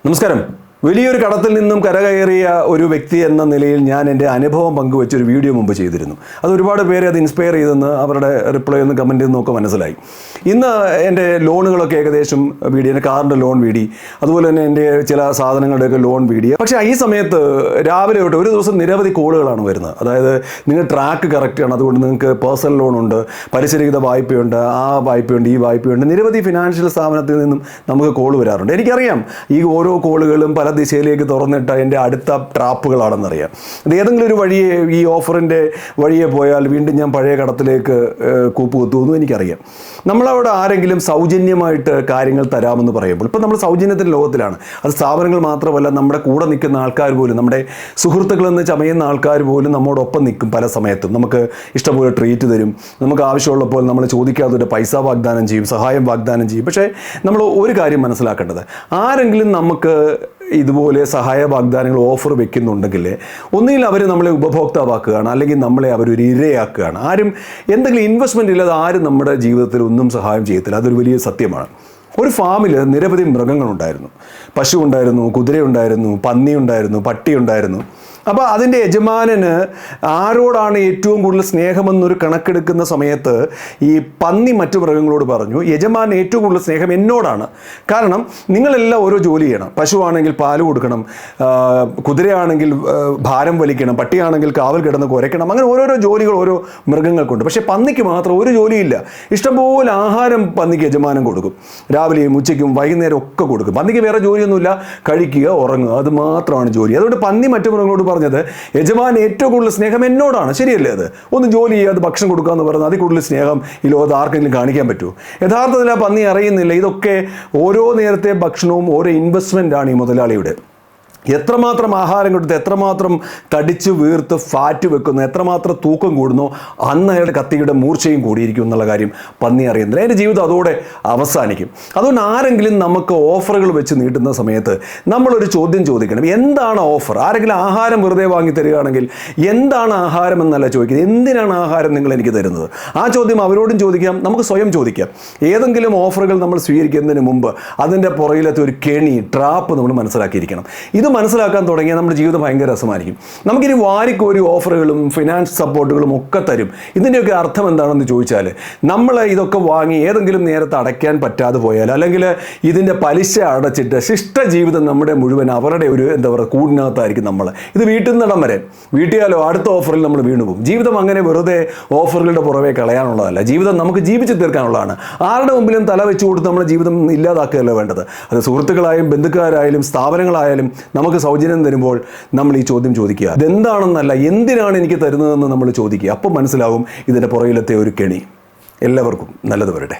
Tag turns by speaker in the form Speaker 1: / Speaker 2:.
Speaker 1: നമസ്കാരം. വലിയൊരു കടത്തിൽ നിന്നും കരകയറിയ ഒരു വ്യക്തി എന്ന നിലയിൽ ഞാൻ എൻ്റെ അനുഭവം പങ്കുവെച്ചൊരു വീഡിയോ മുമ്പ് ചെയ്തിരുന്നു. അത് ഒരുപാട് പേരെ അത് ഇൻസ്പയർ ചെയ്തെന്ന് അവരുടെ റിപ്ലൈ ഒന്ന് കമൻറ്റ് ചെയ്തെന്നൊക്കെ മനസ്സിലായി. ഇന്ന് എൻ്റെ ലോണുകളൊക്കെ ഏകദേശം വീടി, എൻ്റെ കാറിൻ്റെ ലോൺ വീടി, അതുപോലെ തന്നെ എൻ്റെ ചില സാധനങ്ങളുടെയൊക്കെ ലോൺ വീടി. പക്ഷേ ഈ സമയത്ത് രാവിലെ തൊട്ട് ഒരു ദിവസം നിരവധി കോളുകളാണ് വരുന്നത്. അതായത് നിങ്ങൾ ട്രാക്ക് കറക്റ്റാണ്, അതുകൊണ്ട് നിങ്ങൾക്ക് പേഴ്സണൽ ലോണുണ്ട്, പലിശരഹിത വായ്പയുണ്ട്, ആ വായ്പയുണ്ട്, ഈ വായ്പയുണ്ട്, നിരവധി ഫിനാൻഷ്യൽ സ്ഥാപനത്തിൽ നിന്നും നമുക്ക് കോൾ വരാറുണ്ട്. എനിക്കറിയാം ഈ ഓരോ കോളുകളും പല ദിശയിലേക്ക് തുറന്നിട്ട എൻ്റെ അടുത്ത ട്രാപ്പുകളാണെന്നറിയാം. അത് ഏതെങ്കിലും ഒരു വഴിയെ, ഈ ഓഫറിൻ്റെ വഴിയെ പോയാൽ വീണ്ടും ഞാൻ പഴയ കടത്തിലേക്ക് കൂപ്പ് കുത്തുമെന്നും എനിക്കറിയാം. നമ്മളവിടെ ആരെങ്കിലും സൗജന്യമായിട്ട് കാര്യങ്ങൾ തരാമെന്ന് പറയുമ്പോൾ, ഇപ്പം നമ്മൾ സൗജന്യത്തിൻ്റെ ലോകത്തിലാണ്. അത് സ്ഥാപനങ്ങൾ മാത്രമല്ല, നമ്മുടെ കൂടെ നിൽക്കുന്ന ആൾക്കാർ പോലും, നമ്മുടെ സുഹൃത്തുക്കളെന്ന് ചമയുന്ന ആൾക്കാർ പോലും നമ്മോടൊപ്പം നിൽക്കും. പല സമയത്തും നമുക്ക് ഇഷ്ടംപോലെ ട്രീറ്റ് തരും, നമുക്ക് ആവശ്യമുള്ളപ്പോൾ നമ്മൾ ചോദിക്കാതെ പൈസ വാഗ്ദാനം ചെയ്യും, സഹായം വാഗ്ദാനം ചെയ്യും. പക്ഷേ നമ്മൾ ഒരു കാര്യം മനസ്സിലാക്കേണ്ടത്, ആരെങ്കിലും നമുക്ക് ഇതുപോലെ സഹായ വാഗ്ദാനങ്ങൾ ഓഫർ വെക്കുന്നുണ്ടെങ്കിൽ ഒന്നുകിൽ അവർ നമ്മളെ ഉപഭോക്താവാക്കുകയാണ്, അല്ലെങ്കിൽ നമ്മളെ അവരൊരു ഇരയാക്കുകയാണ്. ആരും എന്തെങ്കിലും ഇൻവെസ്റ്റ്മെൻ്റ് ഇല്ലാതെ ആരും നമ്മുടെ ജീവിതത്തിൽ ഒന്നും സഹായം ചെയ്യത്തില്ല. അതൊരു വലിയ സത്യമാണ്. ഒരു ഫാമിൽ നിരവധി മൃഗങ്ങളുണ്ടായിരുന്നു. പശു ഉണ്ടായിരുന്നു, കുതിരയുണ്ടായിരുന്നു, പന്നി ഉണ്ടായിരുന്നു, പട്ടി ഉണ്ടായിരുന്നു. അപ്പോൾ അതിൻ്റെ യജമാനന് ആരോടാണ് ഏറ്റവും കൂടുതൽ സ്നേഹമെന്നൊരു കണക്കെടുക്കുന്ന സമയത്ത് ഈ പന്നി മറ്റു മൃഗങ്ങളോട് പറഞ്ഞു, യജമാനൻ ഏറ്റവും കൂടുതൽ സ്നേഹം എന്നോടാണ്. കാരണം നിങ്ങളെല്ലാം ഓരോ ജോലി ചെയ്യണം. പശുവാണെങ്കിൽ പാല് കൊടുക്കണം, കുതിരയാണെങ്കിൽ ഭാരം വലിക്കണം, പട്ടിയാണെങ്കിൽ കാവൽ കിടന്ന് കുരയ്ക്കണം. അങ്ങനെ ഓരോരോ ജോലികൾ ഓരോ മൃഗങ്ങൾക്കുണ്ട്. പക്ഷേ പന്നിക്ക് മാത്രം ഒരു ജോലിയില്ല. ഇഷ്ടംപോലെ ആഹാരം പന്നിക്ക് യജമാനൻ കൊടുക്കും. രാവിലെയും ഉച്ചയ്ക്കും വൈകുന്നേരം ഒക്കെ കൊടുക്കും. പന്നിക്ക് വേറെ ജോലിയൊന്നുമില്ല, കഴിക്കുക, ഉറങ്ങുക, അത് മാത്രമാണ് ജോലി. അതുകൊണ്ട് പന്നി മറ്റു മൃഗങ്ങളോട് പറഞ്ഞത്, യജമാൻ ഏറ്റവും കൂടുതൽ സ്നേഹം എന്നോടാണ്. ശരിയല്ലേ? അത് ഒന്ന് ജോലി ചെയ്യുക, അത് ഭക്ഷണം കൊടുക്കുക എന്ന് പറയുന്നത് അതിൽ കൂടുതൽ സ്നേഹം ഈ ലോകത്ത് ആർക്കെങ്കിലും കാണിക്കാൻ പറ്റുമോ? യഥാർത്ഥത്തിൽ ആ പന്നി അറിയുന്നില്ല, ഇതൊക്കെ ഓരോ നേരത്തെ ഭക്ഷണവും ഓരോ ഇൻവെസ്റ്റ്മെൻ്റ് ആണ് ഈ മുതലാളിയുടെ. എത്രമാത്രം ആഹാരം കൊടുത്ത് എത്രമാത്രം തടിച്ച് വീർത്ത് ഫാറ്റ് വെക്കുന്നു, എത്രമാത്രം തൂക്കം കൂടുന്നു, അന്ന് അയാളുടെ കത്തിയുടെ മൂർച്ചയും കൂടിയിരിക്കും എന്നുള്ള കാര്യം പന്നി അറിയുന്നില്ല. എൻ്റെ ജീവിതം അതോടെ അവസാനിക്കും. അതുകൊണ്ട് ആരെങ്കിലും നമുക്ക് ഓഫറുകൾ വെച്ച് നീട്ടുന്ന സമയത്ത് നമ്മളൊരു ചോദ്യം ചോദിക്കണം, എന്താണ് ഓഫർ? ആരെങ്കിലും ആഹാരം വെറുതെ വാങ്ങി തരികയാണെങ്കിൽ എന്താണ് ആഹാരം എന്നല്ല ചോദിക്കുന്നത്, എന്തിനാണ് ആഹാരം നിങ്ങൾ എനിക്ക് തരുന്നത്? ആ ചോദ്യം അവരോടും ചോദിക്കാം, നമുക്ക് സ്വയം ചോദിക്കാം. ഏതെങ്കിലും ഓഫറുകൾ നമ്മൾ സ്വീകരിക്കുന്നതിന് മുമ്പ് അതിൻ്റെ പുറകിലത്തെ ഒരു കെണി, ട്രാപ്പ് നമ്മൾ മനസ്സിലാക്കിയിരിക്കണം. ഇത് മനസ്സിലാക്കാൻ തുടങ്ങിയാൽ നമ്മുടെ ജീവിതം ഭയങ്കര രസമായിരിക്കും. നമുക്കിനി വാരിക്കോരി ഓഫറുകളും ഫിനാൻസ് സപ്പോർട്ടുകളും ഒക്കെ തരും. ഇതിൻ്റെയൊക്കെ അർത്ഥം എന്താണെന്ന് ചോദിച്ചാൽ, നമ്മൾ ഇതൊക്കെ വാങ്ങി ഏതെങ്കിലും നേരത്തെ അടയ്ക്കാൻ പറ്റാതെ പോയാൽ, അല്ലെങ്കിൽ ഇതിൻ്റെ പലിശ അടച്ചിട്ട് ശിഷ്ട ജീവിതം നമ്മുടെ മുഴുവൻ അവരുടെ ഒരു കൂടിനകത്തായിരിക്കും നമ്മൾ. ഇത് വീട്ടിൽ നിന്നിടം വരെ വീട്ടിയാലോ അടുത്ത ഓഫറിൽ നമ്മൾ വീണുപോകും. ജീവിതം അങ്ങനെ വെറുതെ ഓഫറുകളുടെ പുറമെ കളയാനുള്ളതല്ല. ജീവിതം നമുക്ക് ജീവിച്ച് തീർക്കാനുള്ളതാണ്. ആരുടെ മുമ്പിലും തല വെച്ച് കൊടുത്ത് നമ്മുടെ ജീവിതം ഇല്ലാതാക്കുകയല്ല വേണ്ടത്. അത് സുഹൃത്തുക്കളായാലും ബന്ധുക്കാരായാലും സ്ഥാപനങ്ങളായാലും നമുക്ക് സൗജന്യം തരുമ്പോൾ നമ്മൾ ഈ ചോദ്യം ചോദിക്കുക, ഇതെന്താണെന്നല്ല, എന്തിനാണ് എനിക്ക് തരുന്നതെന്ന് നമ്മൾ ചോദിക്കുക. അപ്പം മനസ്സിലാവും ഇതിൻ്റെ പുറകിലത്തെ ഒരു കെണി. എല്ലാവർക്കും നല്ലത് വരട്ടെ.